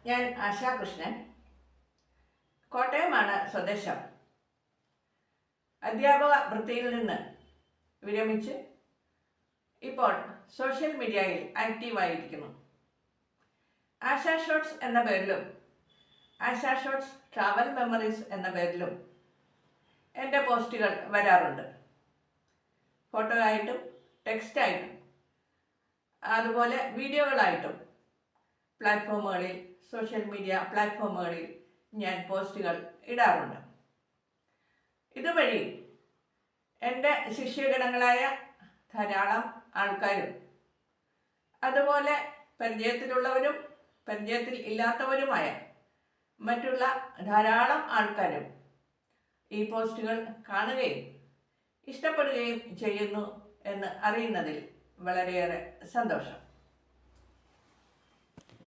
ഞാൻ ആശാകൃഷ്ണൻ. കോട്ടയമാണ് സ്വദേശം. അധ്യാപക വൃത്തിയിൽ നിന്ന് വിരമിച്ച് ഇപ്പോൾ സോഷ്യൽ മീഡിയയിൽ ആക്റ്റീവായിരിക്കുന്നു. ആശാ ഷോർട്സ് എന്ന പേരിലും ആശാ ഷോർട്സ് ട്രാവൽ മെമ്മറീസ് എന്ന പേരിലും എൻ്റെ പോസ്റ്റുകൾ വരാറുണ്ട്. ഫോട്ടോ ആയിട്ടും ടെക്സ്റ്റായിട്ടും അതുപോലെ വീഡിയോകളായിട്ടും പ്ലാറ്റ്ഫോമുകളിൽ, സോഷ്യൽ മീഡിയ പ്ലാറ്റ്ഫോമുകളിൽ ഞാൻ പോസ്റ്റുകൾ ഇടാറുണ്ട്. ഇതുവഴി എൻ്റെ ശിഷ്യഗണങ്ങളായ ധാരാളം ആൾക്കാരും അതുപോലെ പരിചയത്തിലുള്ളവരും പരിചയത്തിൽ ഇല്ലാത്തവരുമായ മറ്റുള്ള ധാരാളം ആൾക്കാരും ഈ പോസ്റ്റുകൾ കാണുകയും ഇഷ്ടപ്പെടുകയും ചെയ്യുന്നു എന്ന് അറിയുന്നതിൽ വളരെയേറെ സന്തോഷം.